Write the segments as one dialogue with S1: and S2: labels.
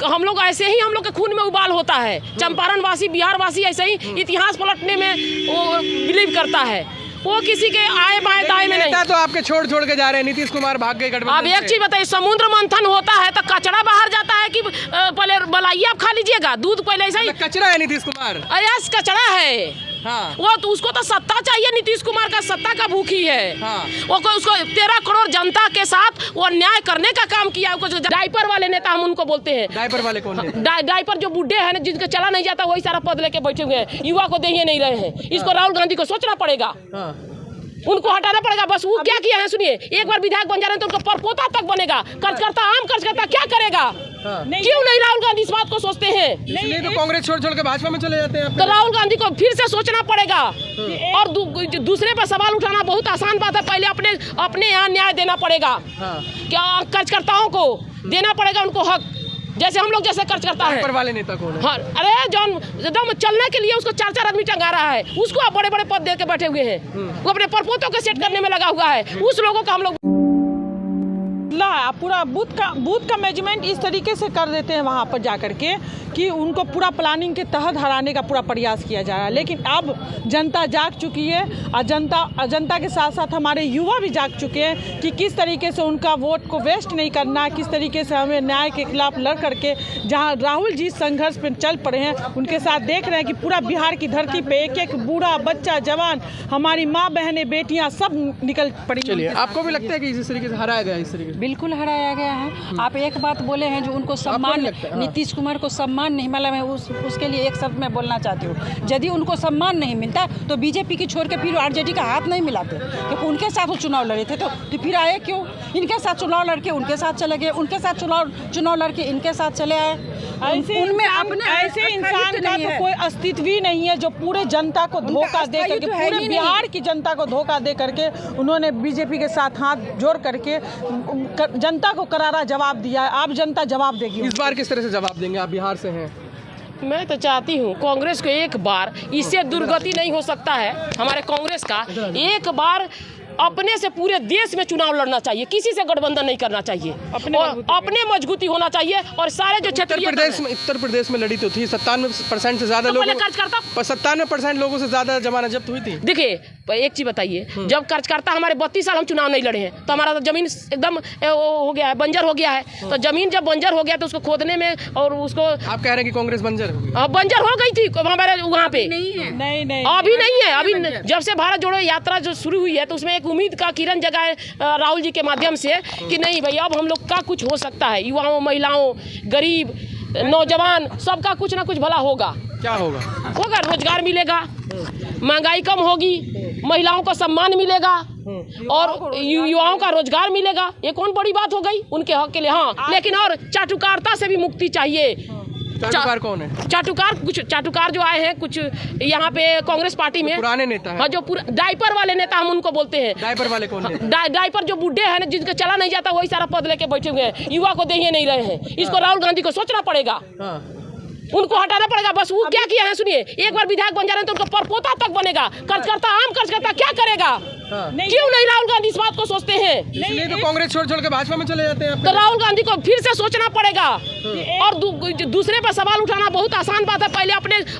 S1: हम लोग ऐसे ही, हम लोग के खून में उबाल होता है। चंपारण वासी, बिहार वासी ऐसे ही इतिहास पलटने में वो बिलीव करता है। वो किसी के आए बाएं दाएं में नहीं।
S2: तो आपके छोड़ के जा रहे हैं, नीतीश कुमार भाग गए गठबंधन
S1: अब एक चीज बताइए, समुद्र मंथन होता है तो कचरा बाहर जाता है कि पहले मलाई आप खा लीजिएगा, दूध पहले ऐसा ही
S2: कचरा है नीतीश कुमार।
S1: यस, कचरा है।
S2: हाँ।
S1: वो तो उसको तो सत्ता चाहिए, नीतीश कुमार का सत्ता का भूखी है।
S2: हाँ।
S1: वो उसको 13 करोड़ जनता के साथ वो न्याय करने का काम किया। डायपर वाले नेता हम उनको बोलते हैं।
S2: डायपर वाले कौन है?
S1: डायपर जो बुढ़े हैं ना, जिनके चला नहीं जाता, वही सारा पद लेके बैठे हुए हैं, युवा को दे ही नहीं रहे हैं। इसको राहुल गांधी को सोचना पड़ेगा, उनको हटाना पड़ेगा। बस वो क्या किया है सुनिए, एक बार विधायक बन जा रहे हैं तो उनका परपोता तक बनेगा। कर्जकर्ता, आम कर्जकर्ता क्या करेगा? क्यों नहीं राहुल गांधी इस बात को सोचते हैं?
S2: नहीं तो कांग्रेस छोड़ के भाजपा में चले जाते हैं।
S1: तो राहुल गांधी को फिर से सोचना पड़ेगा। और दूसरे पर सवाल उठाना बहुत आसान बात है। पहले अपने यहाँ न्याय देना पड़ेगा। क्या कर्जकर्ताओं को देना पड़ेगा उनको हक, जैसे हम लोग जैसे खर्च करता है।
S2: पर वाले नेता कौन है?
S1: हाँ, अरे जॉन एकदम चलने के लिए उसको 4 आदमी टंगा रहा है, उसको आप बड़े पद दे के बैठे हुए हैं। वो अपने परपोतों को सेट करने में लगा हुआ है। उस लोगों का हम लोग
S3: पूरा बूथ का मैनेजमेंट इस तरीके से कर देते हैं वहाँ पर जाकर के कि उनको पूरा प्लानिंग के तहत हराने का पूरा प्रयास किया जा रहा है। लेकिन अब जनता जाग चुकी है और जनता के साथ साथ हमारे युवा भी जाग चुके हैं कि किस तरीके से उनका वोट को वेस्ट नहीं करना, किस तरीके से हमें न्याय के खिलाफ लड़ करके, जहाँ राहुल जी संघर्ष पर चल पड़े हैं, उनके साथ देख रहे हैं कि पूरा बिहार की धरती पे एक बूढ़ा, बच्चा, जवान, हमारी माँ, बहनें, बेटियाँ सब निकल पड़ी।
S2: चलिए, आपको भी लगता है कि इस तरीके से हराया गया? इस तरीके से
S4: बिल्कुल हराया गया है। आप एक बात बोले हैं जो उनको सम्मान, नीतीश कुमार को सम्मान नहीं मिला। मैं उसके लिए एक शब्द मैं बोलना चाहती हूँ, यदि उनको सम्मान नहीं मिलता तो बीजेपी की छोड़ के फिर आरजेडी का हाथ नहीं मिलाते, क्योंकि उनके साथ वो चुनाव लड़े थे। तो फिर आए क्यों? इनके साथ चुनाव लड़के उनके साथ चले गए, उनके साथ चुनाव लड़के इनके साथ चले आए।
S3: उनमें ऐसे इंसान का तो कोई अस्तित्व ही नहीं है जो पूरे जनता को धोखा दे करके, पूरे बिहार की जनता को धोखा दे करके उन्होंने बीजेपी के साथ हाथ जोड़ करके जनता को करारा जवाब दिया है। आप जनता जवाब देगी।
S2: इस बार किस तरह से जवाब देंगे? आप बिहार से हैं।
S1: मैं तो चाहती हूँ कांग्रेस को एक बार, इससे दुर्गति नहीं हो सकता है हमारे कांग्रेस का, एक बार अपने से पूरे देश में चुनाव लड़ना चाहिए, किसी से गठबंधन नहीं करना चाहिए, अपने मजबूती होना चाहिए। और सारे जो क्षेत्रीय
S2: उत्तर प्रदेश में लड़ी तो थी, 97% से ज्यादा लोगों, 97% लोगों से ज्यादा जमानत जब्त हुई थी।
S1: देखिए एक चीज बताइए, जब कार्यकर्ता हमारे 32 साल हम चुनाव नहीं लड़े हैं तो हमारा तो जमीन एकदम हो गया है, बंजर हो गया है। तो जमीन जब बंजर हो गया तो उसको खोदने में, और उसको
S2: आप कह रहे हैं कि कांग्रेस बंजर
S1: हो गई थी हमारे वहाँ पे।
S3: नहीं
S1: अभी नहीं है। अभी जब से भारत जोड़ो यात्रा जो शुरू हुई है तो उसमें एक उम्मीद का किरण जगाए राहुल जी के माध्यम से कि नहीं भाई अब हम लोग का कुछ हो सकता है। युवाओं, महिलाओं, गरीब, नौजवान, सबका कुछ ना कुछ भला होगा।
S2: क्या होगा?
S1: रोजगार मिलेगा, महंगाई कम होगी, महिलाओं को सम्मान मिलेगा और युवाओं का रोजगार मिलेगा। ये कौन बड़ी बात हो गई उनके हक के लिए। हाँ, लेकिन और चाटुकारिता से भी मुक्ति चाहिए।
S2: चाटुकार कौन है?
S1: चाटुकार जो आए हैं कुछ यहाँ पे कांग्रेस पार्टी में,
S2: पुराने नेता हैं।
S1: हाँ, जो डायपर वाले नेता हम उनको बोलते हैं।
S2: डायपर वाले कौन है?
S1: डायपर जो बुढ़े हैं ना, जिनके चला नहीं जाता, वही सारा पद लेके बैठे हुए हैं, युवा को दे ही नहीं रहे हैं। इसको राहुल गांधी को सोचना पड़ेगा, उनको हटाना पड़ेगा। बस वो क्या किया है सुनिए, एक बार विधायक बन जा रहे हैं तो उनका परपोता तक बनेगा। कर्जकर्ता, आम कर्जकर्ता क्या करेगा? क्यों नहीं राहुल गांधी इस बात को सोचते हैं?
S2: नहीं तो कांग्रेस छोड़ के भाजपा में चले जाते हैं।
S1: तो राहुल गांधी को फिर से सोचना पड़ेगा। और दूसरे पर सवाल उठाना बहुत आसान बात है। पहले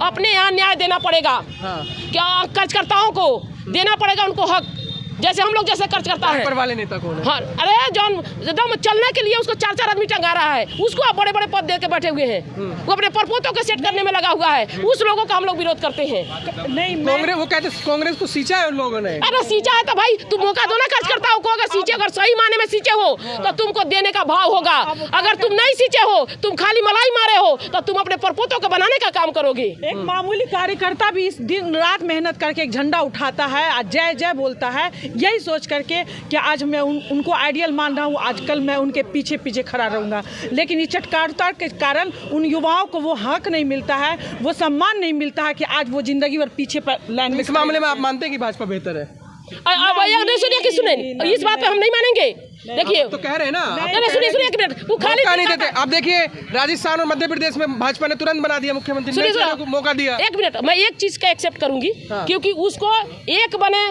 S1: अपने यहाँ न्याय देना पड़ेगा। क्या कर्जकर्ताओं को देना पड़ेगा उनको हक, जैसे हम लोग जैसे खर्च करता है।
S2: पर वाले नेता कौन है?
S1: हाँ, अरे जॉन एकदम चलने के लिए उसको 4 आदमी टंगा रहा है, उसको आप बड़े पद दे के बैठे हुए हैं। वो अपने परपोतों को सेट करने में लगा हुआ है। उस लोगों का हम लोग विरोध करते हैं।
S3: नहीं,
S2: कांग्रेस वो कहते कांग्रेस को सींचा है उन लोगों ने।
S1: अरे सींचा है तो भाई तुम मौका दो ना कर्जकर्ताओं को। अगर सींचे, अगर सही माने में सींचे हो तो तुमको देने का भाव होगा। अगर तुम नहीं सींचे हो, तुम खाली मलाई मारे हो, तो तुम अपने परपोतों को बनाने का काम करोगे।
S3: एक मामूली कार्यकर्ता भी इस दिन रात मेहनत करके एक झंडा उठाता है, जय जय बोलता है, यही सोच करके कि आज मैं उनको आइडियल मान रहा हूँ, आजकल मैं उनके पीछे खड़ा रहूँगा। लेकिन इस चटकारता के कारण उन युवाओं को वो हक नहीं मिलता है, वो सम्मान नहीं मिलता है कि आज वो जिंदगी भर पीछे लाइन में।
S2: इस मामले में आप मानते हैं कि भाजपा बेहतर है?
S1: अब नहीं सुनिए कि सुने, इस बात पे हम नहीं मानेंगे। देखिए
S2: तो कह रहे हैं ना,
S1: नहीं सुनिए एक मिनट, वो खाली
S2: नहीं देते। आप देखिए राजस्थान और मध्य प्रदेश में भाजपा ने तुरंत बना दिया, मुख्यमंत्री ने मौका दिया।
S1: एक मिनट, मैं एक चीज का एक्सेप्ट करूंगी, क्योंकि उसको एक बने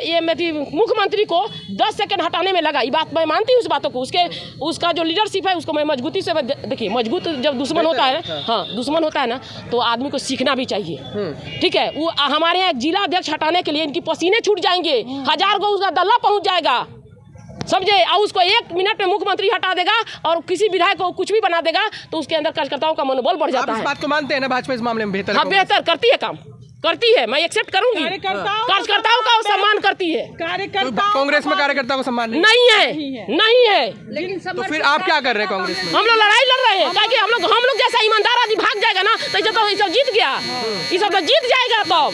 S1: ये मुख्यमंत्री को 10 सेकंड हटाने में लगा, ये बात मैं मानती हूँ उस बातों को। उसका जो लीडरशिप है उसको मैं मजबूती से, देखिए मजबूत जब दुश्मन होता है, हाँ दुश्मन होता है ना, तो आदमी को सीखना भी चाहिए, ठीक है। वो हमारे यहाँ जिला अध्यक्ष हटाने के लिए इनकी पसीने छूट जाएंगे, 1000 को उसका दल्ला पहुंच जाएगा, समझे। और उसको 1 मिनट में मुख्यमंत्री हटा देगा और किसी विधायक को कुछ भी बना देगा, तो उसके अंदर कार्यकर्ताओं का मनोबल बढ़ जाता है।
S2: इस बात को मानते हैं ना, भाजपा इस मामले में बेहतर,
S1: हाँ बेहतर करती है, काम करती है, मैं एक्सेप्ट करूंगी। कार्यकर्ताओं का सम्मान करती है।
S2: कांग्रेस में कार्यकर्ताओं को सम्मान
S1: नहीं है।
S4: लेकिन
S2: तो फिर आप क्या कर रहे हैं कांग्रेस में?
S1: हम लोग लड़ाई लड़ रहे हैं, ताकि हम लोग जैसा ईमानदार आदमी भाग जाएगा ना, तो ये सब जीत गया, ये सब तो जीत जाएगा। तो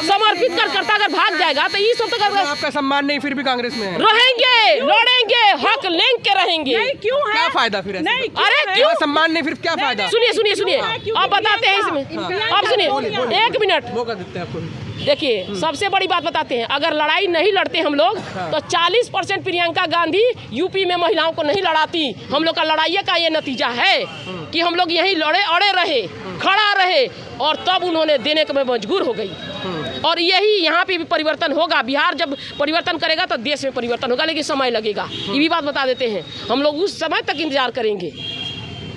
S1: समर्पित कार्यकर्ता अगर भाग जाएगा तो ये सब तो
S2: आपका सम्मान नहीं, फिर भी कांग्रेस में
S1: रहेंगे, लड़ेंगे, हक लेंगे रहेंगे।
S3: क्यों है?
S2: क्या फायदा फिर?
S1: अरे क्यों
S2: सम्मान नहीं, फिर क्या फायदा?
S1: सुनिए अब बताते हैं इसमें, अब सुनिए 1 मिनट
S2: मौका देते हैं आपको।
S1: देखिए सबसे बड़ी बात बताते हैं, अगर लड़ाई नहीं लड़ते हम लोग तो 40% प्रियंका गांधी यूपी में महिलाओं को नहीं लड़ाती। हम लोग का लड़ाई का ये नतीजा है कि हम लोग यहीं अड़े रहे, खड़ा रहे, और तब उन्होंने देने को मैं मजबूर हो गई। और यही यहाँ पे भी परिवर्तन होगा। बिहार जब परिवर्तन करेगा तो देश में परिवर्तन होगा, लेकिन समय लगेगा, ये भी बात बता देते हैं। हम लोग उस समय तक इंतजार करेंगे,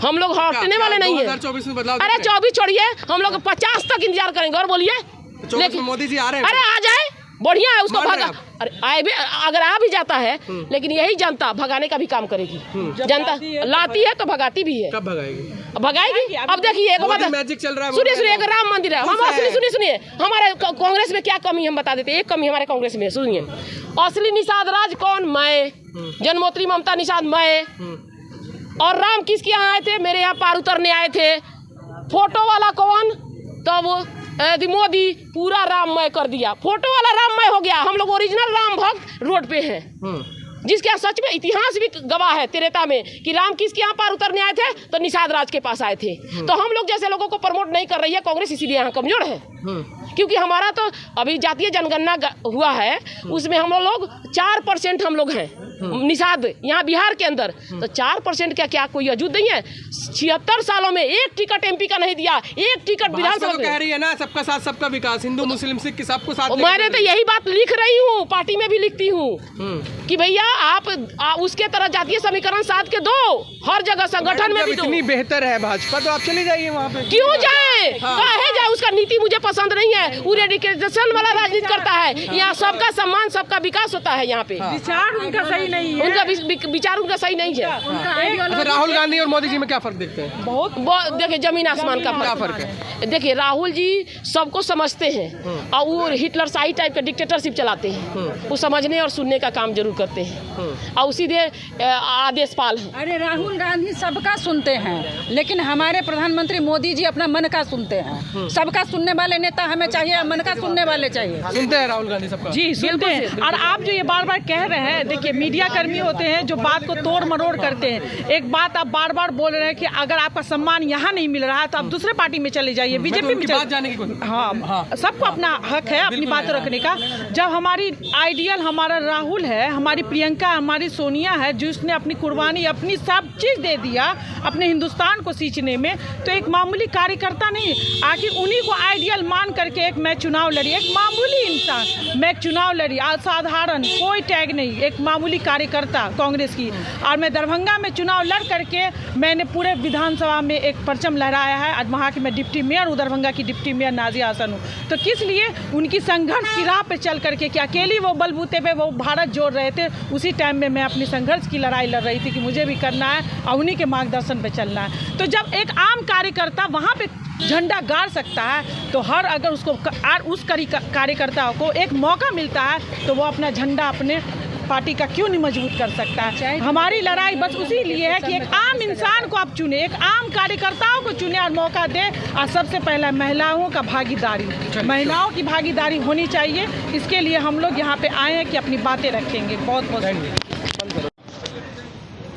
S1: हम लोग हटने वाले नहीं है।
S2: 2024 में बदलाव?
S1: अरे 24 छोड़िए, हम लोग 50 तक इंतजार करेंगे। और बोलिए,
S2: लेकिन मोदी जी आ रहे हैं।
S1: अरे आ जाए, बढ़िया है, उसको भगा, अरे आए भी, अगर आ भी जाता है, लेकिन यही जनता भगाने का भी काम करेगी। जनता लाती है तो भगाती भी है।
S2: कब
S1: भगाएगी? अब देखिए एक बात,
S2: मैजिक चल रहा है।
S1: सुनिए, एक राम मंदिर है हमारा। सुनिए हमारे कांग्रेस में क्या कमी हम बता देते हैं। एक कमी हमारे कांग्रेस में, सुनिए, असली निषाद राज कौन? मैं। जन्मोत्री ममता निषाद मैं। और राम किसके यहाँ आए थे? मेरे यहाँ पार उतरने आए थे। फोटो वाला कौन? तब मोदी पूरा राममय कर दिया, फोटो वाला राममय हो गया। हम लोग ओरिजिनल राम भक्त रोड पे हैं, जिसके यहाँ सच में इतिहास भी गवाह है त्रेता में कि राम किसके यहाँ पार उतरने आए थे, तो निषाद राज के पास आए थे। तो हम लोग जैसे लोगों को प्रमोट नहीं कर रही है कांग्रेस, इसीलिए यहाँ कमजोर है। क्योंकि हमारा तो अभी जातीय जनगणना हुआ है, उसमें हम लोग 4% हम लोग हैं निषाद यहाँ बिहार के अंदर। तो 4% का क्या कोई वजूद नहीं है? 76 सालों में एक टिकट एमपी का नहीं दिया, एक टिकट विधानसभा
S2: कह रही है ना, सबका साथ सबका विकास, हिंदू मुस्लिम सिख सबको साथ।
S1: मैंने तो यही बात लिख रही हूँ, पार्टी में भी लिखती हूँ कि भैया आप उसके तरह जातीय समीकरण साध के दो, हर जगह संगठन में भी दो।
S2: इतनी बेहतर है भाजपा, तो आप चली जाइए वहाँ पे।
S1: क्यों जाए? काहे जाए? उसका नीति मुझे पसंद नहीं है, वो रेडिकलाइजेशन वाला राजनीति करता है। यहाँ सबका सम्मान, सबका विकास होता है। यहाँ पे
S3: विचार उनका सही नहीं है,
S1: उनका विचार उनका सही नहीं है।
S2: अच्छा, राहुल गांधी और मोदी जी में क्या फर्क देखते हैं?
S1: बहुत देखिए, जमीन आसमान का
S2: फर्क है।
S1: देखिए राहुल जी सबको समझते हैं और वो हिटलर शाही टाइप का डिक्टेटरशिप चलाते हैं। वो समझने और सुनने का काम जरूर करते हैं और उसी दे आदेशपाल हैं।
S4: अरे राहुल गांधी सबका सुनते हैं, लेकिन हमारे प्रधानमंत्री मोदी जी अपना मन का सुनते हैं। सबका सुनने वाले नेता हमें चाहिए, मन का सुनने वाले चाहिए।
S2: सुनते हैं राहुल गांधी सबका?
S3: जी सुनते हैं। और आप जो ये बार बार कह रहे हैं, देखिए मीडिया कर्मी होते हैं जो बात को तोड़ मरोड़ करते हैं। एक बात आप बार बार बोल रहे हैं कि अगर आपका सम्मान यहाँ नहीं मिल रहा है तो आप दूसरे पार्टी में चले जाइए, बीजेपी में
S2: जाने की कोशिश।
S3: हाँ, सबको अपना हक है अपनी बात रखने का। जब हमारी आइडियल हमारा राहुल है, हमारी प्रियंका, हमारी सोनिया है, जिसने अपनी कुर्बानी, अपनी सब चीज़ दे दिया अपने हिंदुस्तान को सींचने में, तो एक मामूली कार्यकर्ता नहीं, आखिर उन्हीं को आइडियल मान करके एक मैं चुनाव लड़ी, एक मामूली इंसान मैं चुनाव लड़ी, असाधारण, कोई टैग नहीं, एक मामूली कार्यकर्ता कांग्रेस की। और मैं दरभंगा में चुनाव लड़ करके मैंने पूरे विधानसभा में एक परचम लहराया है। आज वहाँ की मैं डिप्टी मेयर हूँ, दरभंगा की डिप्टी मेयर नाजिया हसन हूँ। तो किस लिए? उनकी संघर्ष की राह पे चल करके, कि अकेली वो बलबूते पे वो भारत जोड़ रहे थे, उसी टाइम में मैं अपनी संघर्ष की लड़ाई लड़ रही थी कि मुझे भी करना है और उन्हीं के मार्गदर्शन पे चलना है। तो जब एक आम कार्यकर्ता वहाँ पे झंडा गाड़ सकता है, तो हर अगर उसको उस कार्यकर्ता को एक मौका मिलता है तो वो अपना झंडा अपने पार्टी का क्यों नहीं मजबूत कर सकता है। हमारी लड़ाई बस उसी लिए है कि एक आम इंसान को आप चुने, एक आम कार्यकर्ताओं को चुने और मौका दे। और सबसे पहला महिलाओं का भागीदारी, महिलाओं की भागीदारी होनी चाहिए। इसके लिए हम लोग यहाँ पे आए हैं कि अपनी बातें रखेंगे। बहुत बहुत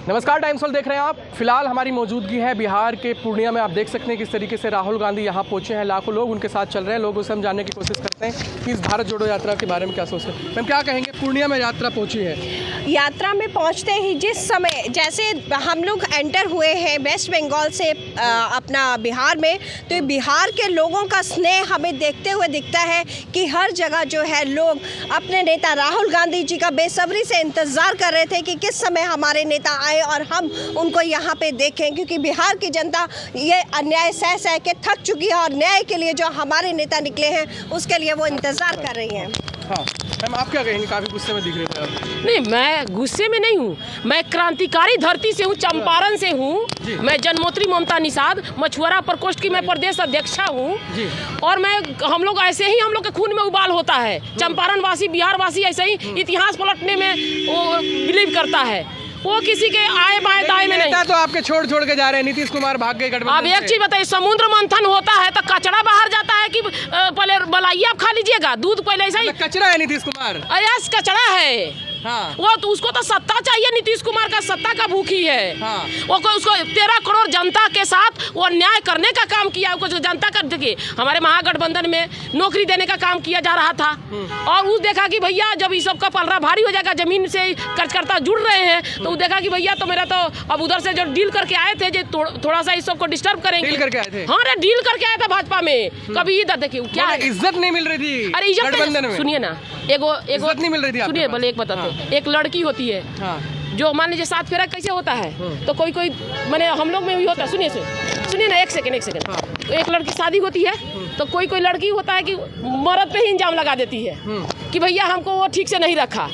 S2: नमस्कार, टाइम्स वर्ल्ड देख रहे हैं आप। फिलहाल हमारी मौजूदगी है बिहार के पूर्णिया में। आप देख सकते हैं किस तरीके से राहुल गांधी यहाँ पहुँचे हैं। लाखों लोग उनके साथ चल रहे हैं। लोगों से हम जानने की कोशिश करते हैं कि इस भारत जोड़ो यात्रा के बारे में क्या सोचते हैं। मैम, क्या कहेंगे, पूर्णिया में यात्रा पहुँची है।
S5: यात्रा में पहुंचते ही जिस समय जैसे हम लोग एंटर हुए हैं वेस्ट बंगाल से अपना बिहार में, तो बिहार के लोगों का स्नेह हमें देखते हुए दिखता है कि हर जगह जो है लोग अपने नेता राहुल गांधी जी का बेसब्री से इंतज़ार कर रहे थे कि किस समय हमारे नेता आए और हम उनको यहाँ पे देखें, क्योंकि बिहार की जनता ये अन्याय सह सह के थक चुकी है और न्याय के लिए जो हमारे नेता निकले हैं उसके लिए वो इंतज़ार कर रही हैं।
S2: हाँ मैम, आप क्या कहेंगे, काफ़ी गुस्से में दिख रहे थे आप।
S1: नहीं, मैं गुस्से में नहीं हूँ। मैं क्रांतिकारी धरती से हूँ, चंपारण से हूँ। मैं जन्मोत्री ममता निषाद मछुआरा प्रकोष्ठ की मैं प्रदेश अध्यक्षा हूँ। और हम लोग ऐसे ही, हम लोग के खून में उबाल होता है। चंपारण वासी, बिहार वासी ऐसे ही इतिहास पलटने में वो बिलीव करता है। वो किसी के आए बाएं दाएं में नहीं।
S2: तो आपके छोड़ के जा रहे हैं। नीतीश कुमार भाग गए गठबंधन।
S1: अब एक चीज बताइए, समुद्र मंथन होता है तो कचरा बाहर जाता है कि पहले मलाई आप खा लीजिएगा? दूध पहले ऐसा ही
S2: कचरा है नीतीश कुमार।
S1: अरे कचरा है।
S2: हाँ।
S1: वो तो उसको तो सत्ता चाहिए। नीतीश कुमार का सत्ता का भूखी है।
S2: हाँ।
S1: वो उसको 13 करोड़ जनता के साथ वो न्याय करने का काम किया। वो जनता का देखिए, हमारे महागठबंधन में नौकरी देने का काम किया जा रहा था और उस देखा कि भैया जब इस सब का पलड़ा भारी हो जाएगा, जमीन से कर्जकर्ता जुड़ रहे हैं, तो वो देखा कि भैया तो मेरा तो अब उधर से जो डील करके आए थे जो थोड़ा सा इस सब को डिस्टर्ब करेंगे।
S2: डील करके आए थे?
S1: हाँ, डील करके आया था भाजपा में। कभी इधर देखिए क्या
S2: इज्जत नहीं मिल रही थी।
S1: अरे इज्जत
S2: में
S1: सुनिए ना, इज्जत
S2: नहीं मिल रही थी।
S1: सुनिए भले एक बताते, एक लड़की होती है जो मान लीजिए 7 फेरा कैसे होता है, तो कोई माने हम लोग में भी होता है। सुनिए ना, एक सेकंड। एक लड़की शादी होती है तो कोई लड़की होता है कि मर्द पे ही इंजाम लगा देती है कि भैया हमको वो ठीक से नहीं रखा,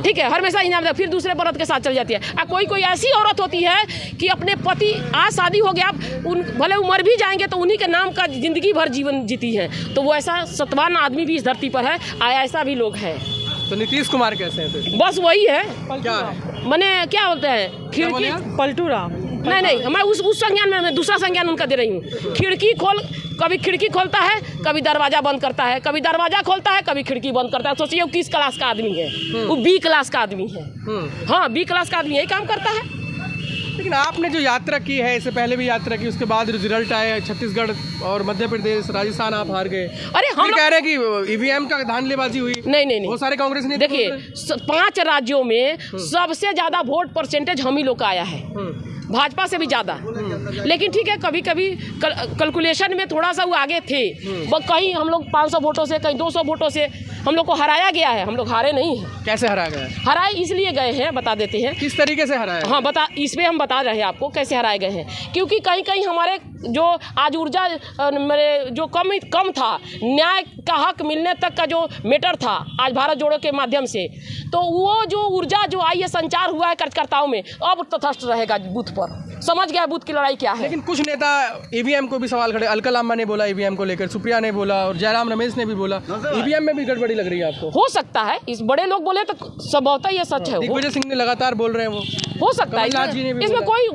S1: ठीक है, हमेशा इंजाम, फिर दूसरे मर्द के साथ चल जाती है। कोई ऐसी औरत होती है कि अपने पति, आज शादी हो गया, भले उमर भी जाएंगे तो उन्हीं के नाम का जिंदगी भर जीवन जीती है। तो वो ऐसा सत्वान आदमी भी इस धरती पर है, ऐसा भी लोग हैं।
S2: तो नीतीश कुमार कैसे हैं फिर?
S1: बस वही है।
S2: क्या है?
S1: मैंने क्या बोलते हैं, खिड़की
S3: पलटू राम।
S1: नहीं, मैं उस संज्ञान में दूसरा संज्ञान उनका दे रही हूँ। कभी खिड़की खोलता है, कभी दरवाजा बंद करता है, कभी दरवाजा खोलता है, कभी खिड़की बंद करता है। सोचिए वो किस क्लास का आदमी है? वो बी क्लास का आदमी है। हाँ, बी क्लास का आदमी यही काम करता है।
S2: लेकिन आपने जो यात्रा की है, इससे पहले भी यात्रा की, उसके बाद रिजल्ट आए छत्तीसगढ़ और मध्य प्रदेश, राजस्थान आप हार गए।
S1: अरे हम
S2: कह रहे हैं कि ईवीएम का धांधलीबाजी हुई।
S1: नहीं,
S2: बहुत सारे कांग्रेस ने
S1: देखिए 5 राज्यों में सबसे ज्यादा वोट परसेंटेज हम ही लोग का आया है, भाजपा से भी ज़्यादा। लेकिन ठीक है, कभी कभी कैलकुलेशन में थोड़ा सा वो आगे थे। कहीं हम लोग 500 वोटों से, कहीं 200 वोटों से हम लोग को हराया गया है। हम लोग हारे नहीं हैं।
S2: कैसे हराया गया?
S1: हराए इसलिए गए हैं, बता देते हैं
S2: किस तरीके से हराया।
S1: हाँ, इसमें हम बता रहे हैं आपको कैसे हराए गए हैं। क्योंकि कहीं हमारे जो आज ऊर्जा मेरे जो कम था, न्याय का हक मिलने तक का जो मैटर था आज भारत जोड़ो के माध्यम से, तो वो जो ऊर्जा जो आई है, संचार हुआ है कार्यकर्ताओं में, अब तटस्थ रहेगा बूथ पर। समझ गया बूथ की लड़ाई क्या है।
S2: लेकिन कुछ नेता ईवीएम को भी सवाल खड़े, अलका लांबा ने बोला ईवीएम को लेकर, सुप्रिया ने बोला और जयराम रमेश ने भी बोला। ईवीएम में भी गड़बड़ी लग रही है आपको?
S1: हो सकता है, इस बड़े लोग बोले तो संभवतः ये सच है।
S2: दिग्विजय सिंह ने लगातार बोल रहे हैं, वो
S1: हो सकता है। इसमें कोई